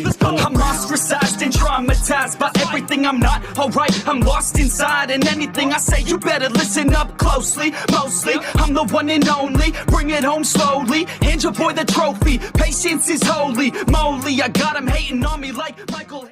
I'm ostracized and traumatized by everything I'm not alright. I'm lost inside, and anything I say you better listen up closely. Mostly, I'm the one and only. Bring it home slowly. Hand your boy the trophy. Patience is holy moly. I got him hating on me like Michael.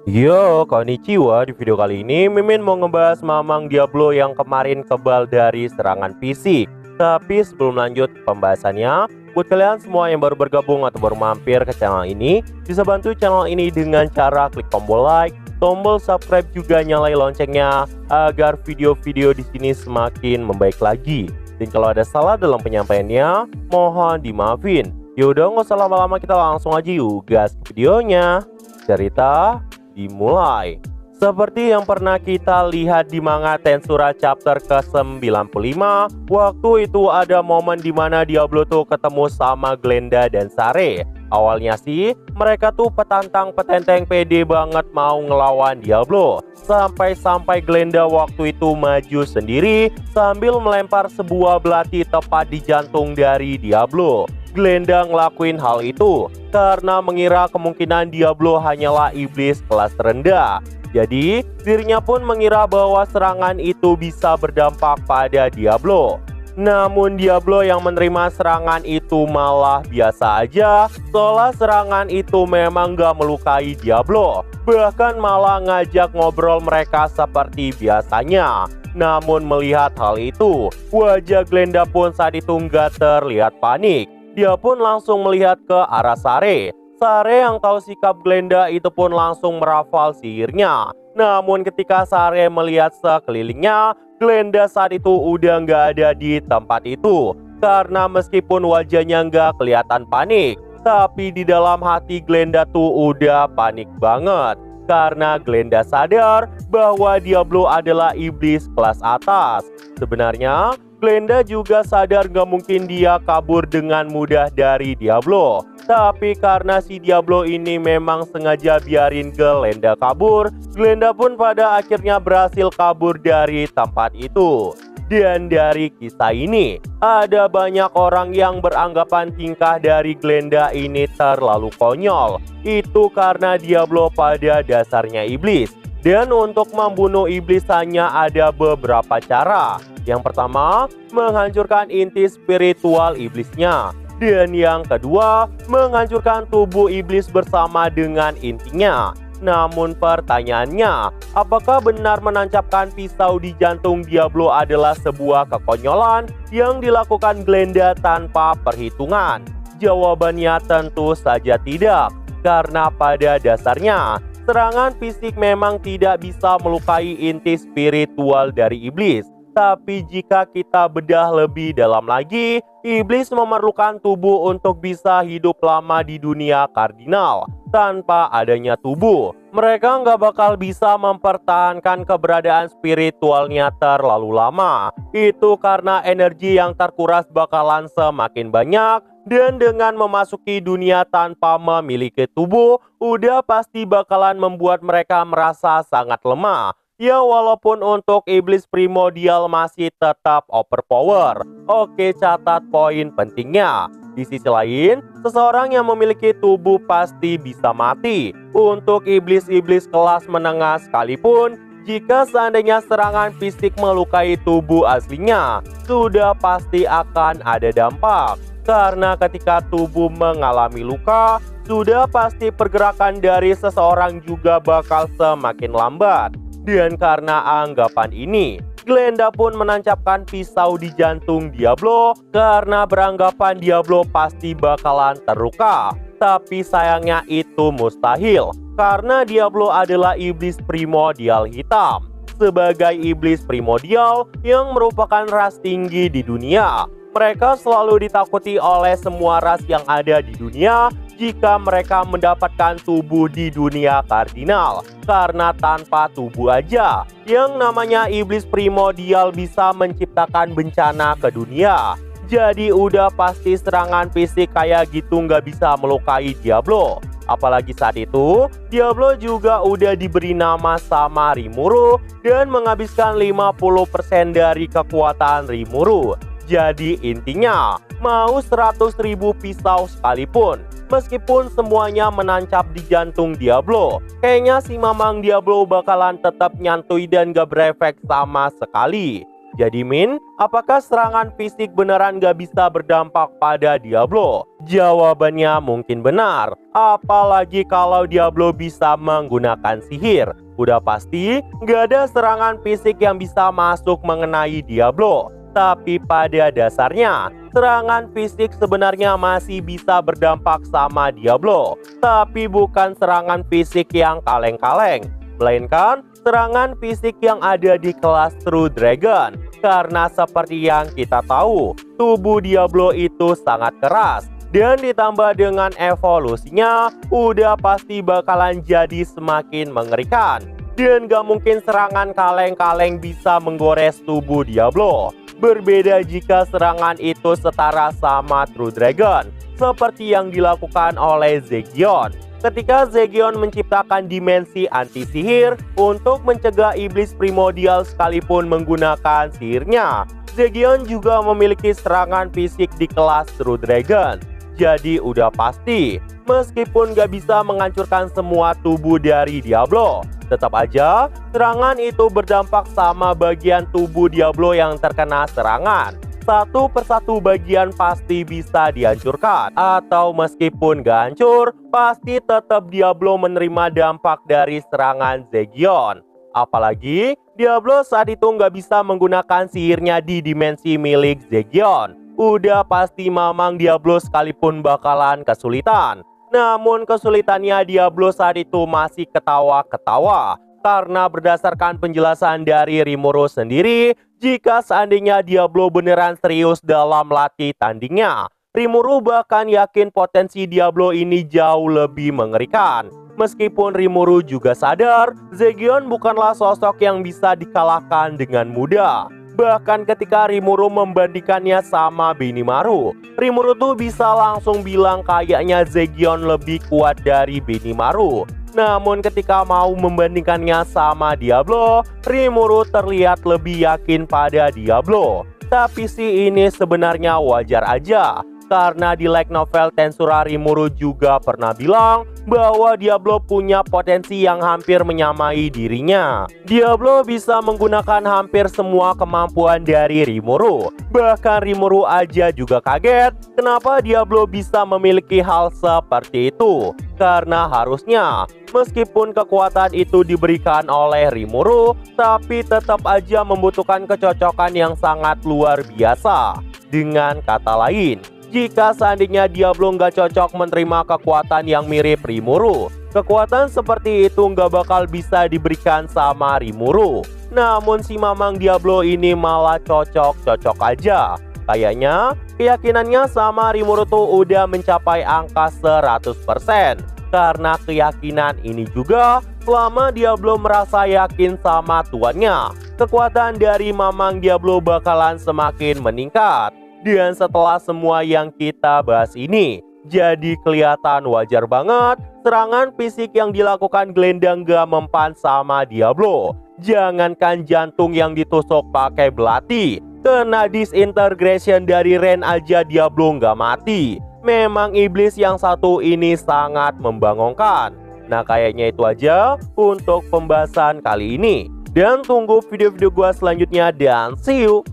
Yo, konnichiwa. Di video kali ini Mimin mau ngebahas Mamang Diablo yang kemarin kebal dari serangan fisik. Tapi sebelum lanjut pembahasannya, buat kalian semua yang baru bergabung atau baru mampir ke channel ini, bisa bantu channel ini dengan cara klik tombol like, tombol subscribe, juga nyalain loncengnya agar video-video di sini semakin membaik lagi. Dan kalau ada salah dalam penyampaiannya, mohon dimaafin. Yaudah, nggak usah lama-lama, kita langsung aja yuk gas ke videonya. Cerita dimulai. Seperti yang pernah kita lihat di manga Tensura chapter ke-95, waktu itu ada momen dimana Diablo tuh ketemu sama Glenda dan Sare. Awalnya sih mereka tuh petantang-petenteng pede banget mau ngelawan Diablo. Sampai Glenda waktu itu maju sendiri sambil melempar sebuah belati tepat di jantung dari Diablo. Glenda ngelakuin hal itu karena mengira kemungkinan Diablo hanyalah iblis kelas rendah. Jadi, dirinya pun mengira bahwa serangan itu bisa berdampak pada Diablo. Namun Diablo yang menerima serangan itu malah biasa aja, seolah serangan itu memang gak melukai Diablo. Bahkan malah ngajak ngobrol mereka seperti biasanya. Namun melihat hal itu, wajah Glenda pun saat itu gak terlihat panik. Dia pun langsung melihat ke arah Sare. Sare yang tahu sikap Glenda itu pun langsung merafal sihirnya. Namun ketika Sare melihat sekelilingnya, Glenda saat itu udah nggak ada di tempat itu. Karena meskipun wajahnya nggak kelihatan panik, tapi di dalam hati Glenda tuh udah panik banget. Karena Glenda sadar bahwa Diablo adalah iblis kelas atas. Sebenarnya Glenda juga sadar gak mungkin dia kabur dengan mudah dari Diablo. Tapi karena si Diablo ini memang sengaja biarin Glenda kabur, Glenda pun pada akhirnya berhasil kabur dari tempat itu. Dan dari kisah ini, ada banyak orang yang beranggapan tingkah dari Glenda ini terlalu konyol. Itu karena Diablo pada dasarnya iblis. Dan untuk membunuh iblis hanya ada beberapa cara. Yang pertama, menghancurkan inti spiritual iblisnya. Dan yang kedua, menghancurkan tubuh iblis bersama dengan intinya. Namun pertanyaannya, apakah benar menancapkan pisau di jantung Diablo adalah sebuah kekonyolan yang dilakukan Glenda tanpa perhitungan? Jawabannya tentu saja tidak. Karena pada dasarnya, serangan fisik memang tidak bisa melukai inti spiritual dari iblis. Tapi jika kita bedah lebih dalam lagi, iblis memerlukan tubuh untuk bisa hidup lama di dunia kardinal. Tanpa adanya tubuh, mereka nggak bakal bisa mempertahankan keberadaan spiritualnya terlalu lama. Itu karena energi yang terkuras bakalan semakin banyak. Dan dengan memasuki dunia tanpa memiliki tubuh, udah pasti bakalan membuat mereka merasa sangat lemah. Ya, walaupun untuk iblis primordial masih tetap overpower. Oke, catat poin pentingnya. Di sisi lain, seseorang yang memiliki tubuh pasti bisa mati. Untuk iblis-iblis kelas menengah sekalipun, jika seandainya serangan fisik melukai tubuh aslinya, sudah pasti akan ada dampak. Karena ketika tubuh mengalami luka, sudah pasti pergerakan dari seseorang juga bakal semakin lambat. Dan karena anggapan ini, Glenda pun menancapkan pisau di jantung Diablo karena beranggapan Diablo pasti bakalan terluka. Tapi sayangnya itu mustahil, karena Diablo adalah iblis primordial hitam. Sebagai iblis primordial yang merupakan ras tinggi di dunia, mereka selalu ditakuti oleh semua ras yang ada di dunia jika mereka mendapatkan tubuh di dunia kardinal. Karena tanpa tubuh aja, yang namanya iblis primordial bisa menciptakan bencana ke dunia. Jadi udah pasti serangan fisik kayak gitu nggak bisa melukai Diablo. Apalagi saat itu, Diablo juga udah diberi nama sama Rimuru dan menghabiskan 50% dari kekuatan Rimuru. Jadi intinya, mau 100.000 pisau sekalipun. Meskipun semuanya menancap di jantung Diablo, kayaknya si Mamang Diablo bakalan tetap nyantui dan gak berefek sama sekali. Jadi Min, apakah serangan fisik beneran gak bisa berdampak pada Diablo? Jawabannya mungkin benar, apalagi kalau Diablo bisa menggunakan sihir. Udah pasti gak ada serangan fisik yang bisa masuk mengenai Diablo. Tapi pada dasarnya, serangan fisik sebenarnya masih bisa berdampak sama Diablo. Tapi bukan serangan fisik yang kaleng-kaleng, melainkan serangan fisik yang ada di kelas True Dragon. Karena seperti yang kita tahu, tubuh Diablo itu sangat keras. Dan ditambah dengan evolusinya, udah pasti bakalan jadi semakin mengerikan. Dan gak mungkin serangan kaleng-kaleng bisa menggores tubuh Diablo. Berbeda jika serangan itu setara sama True Dragon, seperti yang dilakukan oleh Zegion. Ketika Zegion menciptakan dimensi anti-sihir untuk mencegah iblis primordial sekalipun menggunakan sihirnya, Zegion juga memiliki serangan fisik di kelas True Dragon. Jadi udah pasti, meskipun gak bisa menghancurkan semua tubuh dari Diablo, tetap aja serangan itu berdampak sama bagian tubuh Diablo yang terkena serangan. Satu persatu bagian pasti bisa dihancurkan. Atau meskipun gak hancur, pasti tetap Diablo menerima dampak dari serangan Zegion. Apalagi Diablo saat itu gak bisa menggunakan sihirnya di dimensi milik Zegion. Udah pasti Mamang Diablo sekalipun bakalan kesulitan. Namun kesulitannya Diablo saat itu masih ketawa-ketawa. Karena berdasarkan penjelasan dari Rimuru sendiri, jika seandainya Diablo beneran serius dalam latih tandingnya, Rimuru bahkan yakin potensi Diablo ini jauh lebih mengerikan. Meskipun Rimuru juga sadar, Zegion bukanlah sosok yang bisa dikalahkan dengan mudah. Bahkan ketika Rimuru membandingkannya sama Benimaru, Rimuru tuh bisa langsung bilang kayaknya Zegion lebih kuat dari Benimaru. Namun ketika mau membandingkannya sama Diablo, Rimuru terlihat lebih yakin pada Diablo. Tapi sih ini sebenarnya wajar aja, karena di light novel Tensura Rimuru juga pernah bilang bahwa Diablo punya potensi yang hampir menyamai dirinya. Diablo bisa menggunakan hampir semua kemampuan dari Rimuru. Bahkan Rimuru aja juga kaget kenapa Diablo bisa memiliki hal seperti itu. Karena harusnya meskipun kekuatan itu diberikan oleh Rimuru, tapi tetap aja membutuhkan kecocokan yang sangat luar biasa. Dengan kata lain, jika seandainya Diablo nggak cocok menerima kekuatan yang mirip Rimuru, kekuatan seperti itu nggak bakal bisa diberikan sama Rimuru. Namun si Mamang Diablo ini malah cocok-cocok aja. Kayaknya keyakinannya sama Rimuru tuh udah mencapai angka 100%. Karena keyakinan ini juga, selama Diablo merasa yakin sama tuannya, kekuatan dari Mamang Diablo bakalan semakin meningkat. Dan setelah semua yang kita bahas ini, jadi kelihatan wajar banget serangan fisik yang dilakukan Glendang gak mempan sama Diablo. Jangankan jantung yang ditusuk pakai belati, kena disintegration dari Ren aja Diablo gak mati. Memang iblis yang satu ini sangat membangunkan. Nah kayaknya itu aja untuk pembahasan kali ini. Dan tunggu video-video gua selanjutnya dan see you!